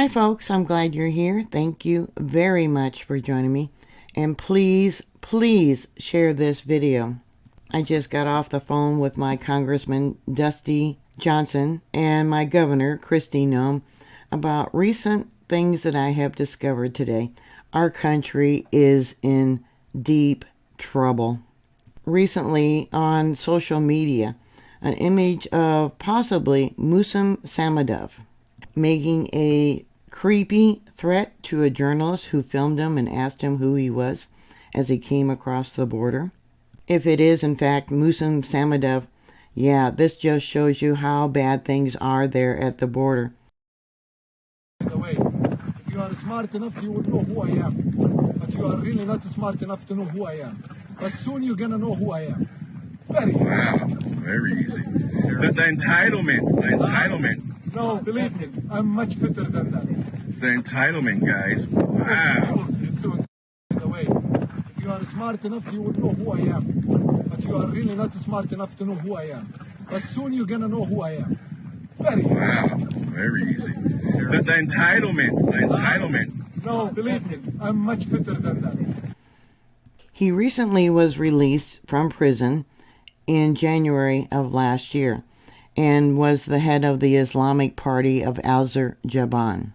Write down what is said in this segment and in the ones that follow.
Hi folks, I'm glad you're here. Thank you very much for joining me. And please share this video. I just got off the phone with my Congressman Dusty Johnson and my Governor Kristi Noem about recent things that I have discovered today. Our country is in deep trouble. Recently on social media, an image of possibly Musum Samadov making a creepy threat to a journalist who filmed him and asked him who he was as he came across the border. If it is in fact Musum Samadov, yeah, this just shows you how bad things are there at the border. By the way, if you are smart enough, you would know who I am. But you are really not smart enough to know who I am. But soon you're gonna know who I am. Very easy. Wow, very easy. The entitlement. No, believe me, I'm much better than that. The entitlement, guys. Wow. By the way, if you are smart enough, you would know who I am. But you are really not smart enough to know who I am. But soon you're gonna know who I am. Very easy. Wow, very easy. The entitlement. No, believe me, I'm much better than that. He recently was released from prison in January of last year and was the head of the Islamic Party of Azerbaijan.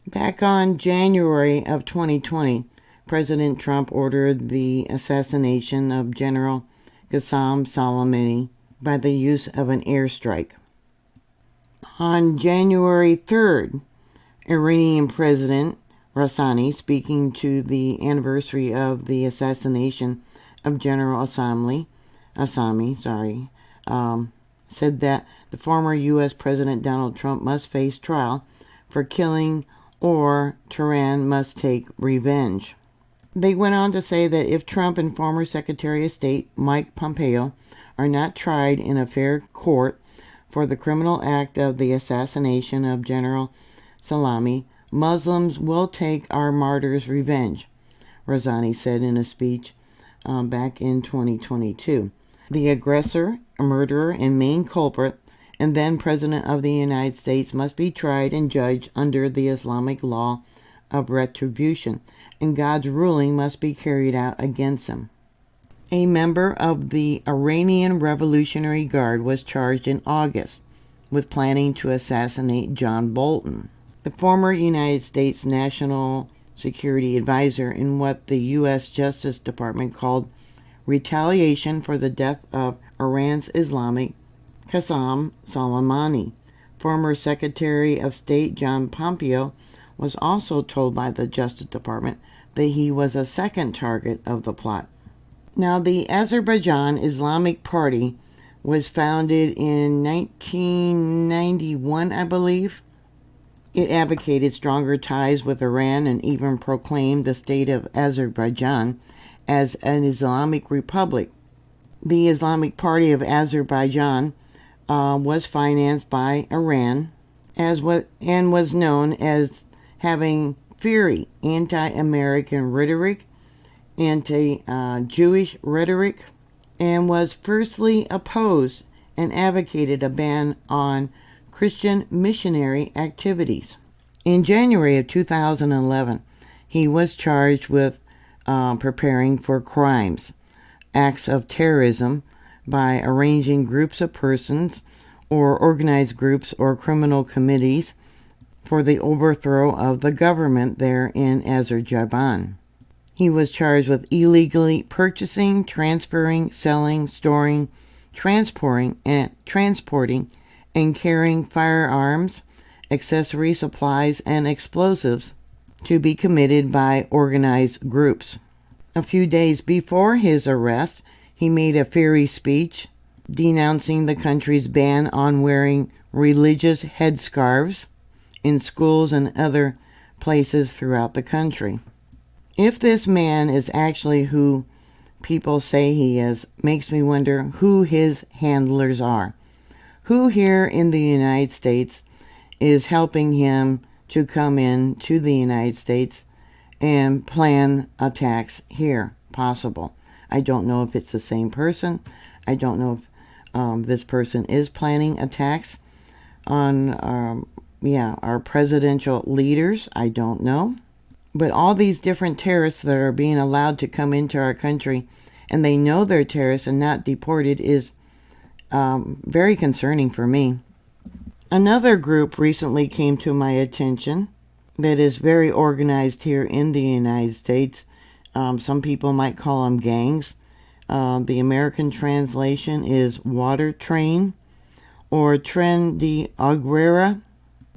Back on January of 2020, President Trump ordered the assassination of General Qasem Soleimani by the use of an airstrike. On January 3rd, Iranian President Rouhani, speaking to the anniversary of the assassination of General Assami, said that the former U.S. President Donald Trump must face trial for killing or Tehran must take revenge. They went on to say that if Trump and former Secretary of State Mike Pompeo are not tried in a fair court for the criminal act of the assassination of General Soleimani, Muslims will take our martyrs' revenge, Rouhani said in a speech back in 2022. The aggressor, murderer, and main culprit, and then President of the United States must be tried and judged under the Islamic law of retribution, and God's ruling must be carried out against him. A member of the Iranian Revolutionary Guard was charged in August with planning to assassinate John Bolton, the former United States National Security Advisor, in what the U.S. Justice Department called retaliation for the death of Iran's Islamic Qasem Soleimani. Former Secretary of State John Pompeo was also told by the Justice Department that he was a second target of the plot. Now, the Azerbaijan Islamic Party was founded in 1991, I believe. It advocated stronger ties with Iran and even proclaimed the state of Azerbaijan as an Islamic republic. The Islamic Party of Azerbaijan was financed by Iran and was known as having fiery anti-American rhetoric, anti-Jewish rhetoric, and was fiercely opposed and advocated a ban on Christian missionary activities. In January of 2011, he was charged with preparing for crimes, acts of terrorism, by arranging groups of persons or organized groups or criminal committees for the overthrow of the government there in Azerbaijan. He was charged with illegally purchasing, transferring, selling, storing, transporting, and carrying firearms, accessory supplies, and explosives to be committed by organized groups. A few days before his arrest, he made a fiery speech denouncing the country's ban on wearing religious headscarves in schools and other places throughout the country. If this man is actually who people say he is, makes me wonder who his handlers are. Who here in the United States is helping him to come in to the United States and plan attacks here possible. I don't know if it's the same person. I don't know if this person is planning attacks on our presidential leaders. I don't know. But all these different terrorists that are being allowed to come into our country, and they know they're terrorists and not deported, is very concerning for me. Another group recently came to my attention that is very organized here in the United States. Some people might call them gangs. The American translation is Water Train or Tren de Aguera.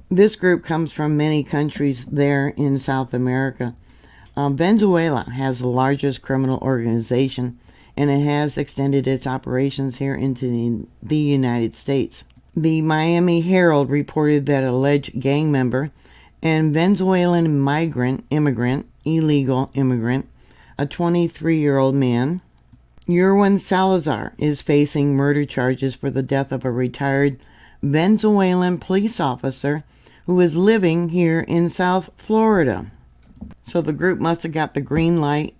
This group comes from many countries there in South America. Venezuela has the largest criminal organization, and it has extended its operations here into the United States. The Miami Herald reported that an alleged gang member and Venezuelan illegal immigrant, a 23-year-old man, Yerwin Salazar, is facing murder charges for the death of a retired Venezuelan police officer who is living here in South Florida. So the group must have got the green light.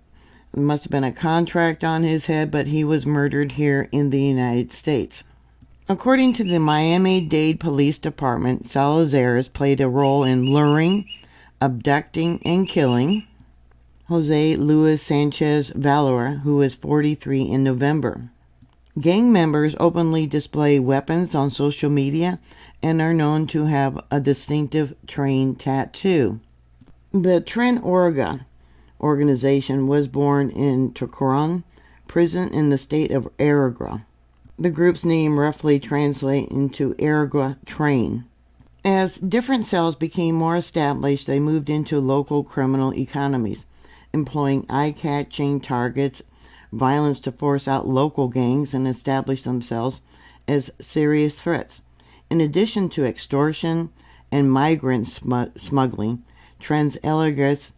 There must have been a contract on his head, but he was murdered here in the United States. According to the Miami-Dade Police Department, Salazar has played a role in luring, abducting, and killing Jose Luis Sanchez Valera, who is 43, in November. Gang members openly display weapons on social media and are known to have a distinctive train tattoo. The Tren Orga organization was born in Tocoron prison in the state of Aragua. The group's name roughly translates into Aragua Train. As different cells became more established, they moved into local criminal economies, employing eye-catching targets, violence to force out local gangs and establish themselves as serious threats. In addition to extortion and migrant smuggling, Trans-Elegras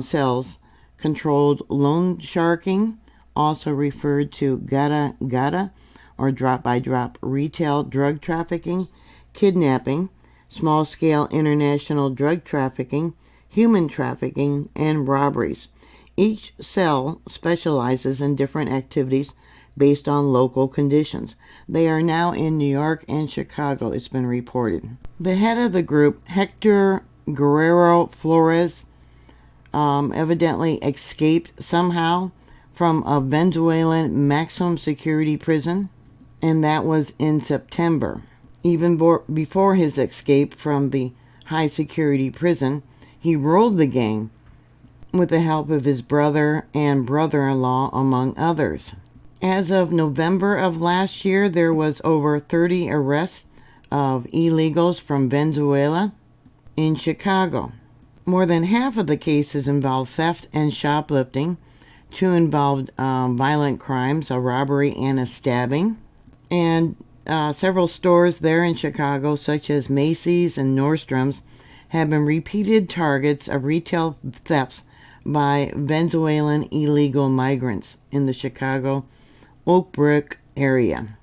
cells controlled loan sharking, also referred to gata or drop-by-drop retail drug trafficking, kidnapping, small-scale international drug trafficking, human trafficking, and robberies. Each cell specializes in different activities based on local conditions. They are now in New York and Chicago, it's been reported. The head of the group, Hector Guerrero Flores, evidently escaped somehow from a Venezuelan maximum security prison, and that was in September. Even before his escape from the high security prison, he ruled the gang with the help of his brother and brother-in-law, among others. As of November of last year, there was over 30 arrests of illegals from Venezuela in Chicago. More than half of the cases involved theft and shoplifting. 2 involved violent crimes, a robbery and a stabbing. And several stores there in Chicago, such as Macy's and Nordstrom's, have been repeated targets of retail thefts by Venezuelan illegal migrants in the Chicago Oak Brook area.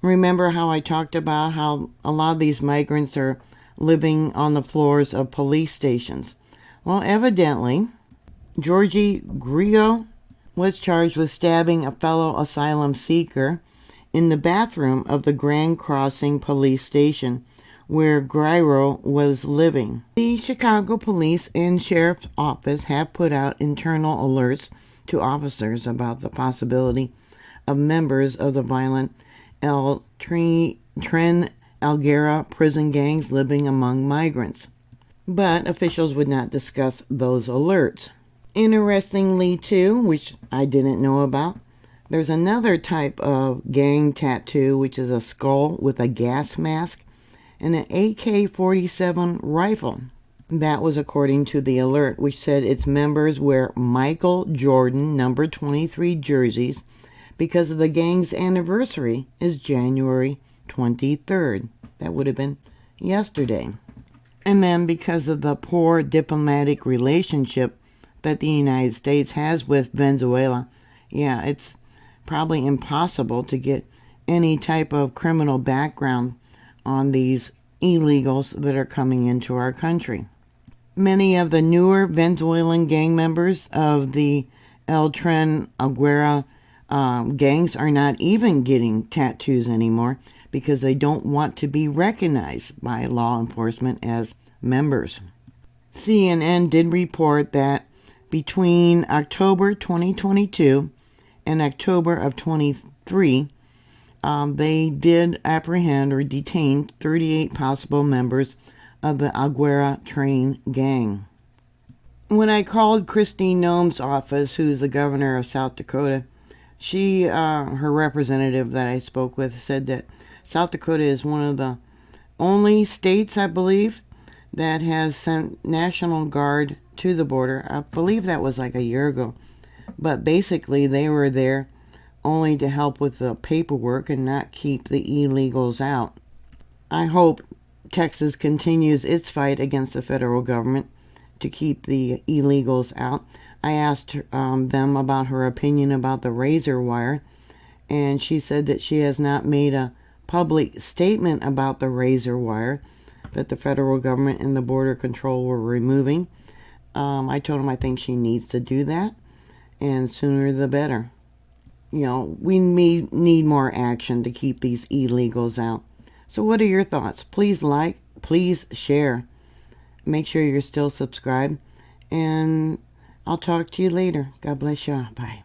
Remember how I talked about how a lot of these migrants are living on the floors of police stations? Well, evidently, Georgie Grillo was charged with stabbing a fellow asylum seeker in the bathroom of the Grand Crossing police station where Grillo was living. The Chicago Police and Sheriff's Office have put out internal alerts to officers about the possibility of members of the violent Tren Alguera prison gangs living among migrants. But officials would not discuss those alerts. Interestingly, too, which I didn't know about, there's another type of gang tattoo, which is a skull with a gas mask and an AK-47 rifle. That was according to the alert, which said its members wear Michael Jordan number 23 jerseys because of the gang's anniversary is January 23rd. That would have been yesterday. And then because of the poor diplomatic relationship that the United States has with Venezuela, it's probably impossible to get any type of criminal background on these illegals that are coming into our country. Many of the newer Venezuelan gang members of the El Tren Aguera gangs are not even getting tattoos anymore because they don't want to be recognized by law enforcement as members. CNN did report that between October 2022 and October of 23, they did apprehend or detain 38 possible members of the Aguera train gang. When I called Christine Noem's office, who's the governor of South Dakota, her representative that I spoke with said that South Dakota is one of the only states, I believe, that has sent National Guard to the border. I believe that was like a year ago. But basically, they were there only to help with the paperwork and not keep the illegals out. I hope Texas continues its fight against the federal government to keep the illegals out. I asked them about her opinion about the razor wire, and she said that she has not made a public statement about the razor wire that the federal government and the Border Control were removing. I told them I think she needs to do that, and sooner the better. We need more action to keep these illegals out. So what are your thoughts? Please like, please share. Make sure you're still subscribed, and I'll talk to you later. God bless you. Bye.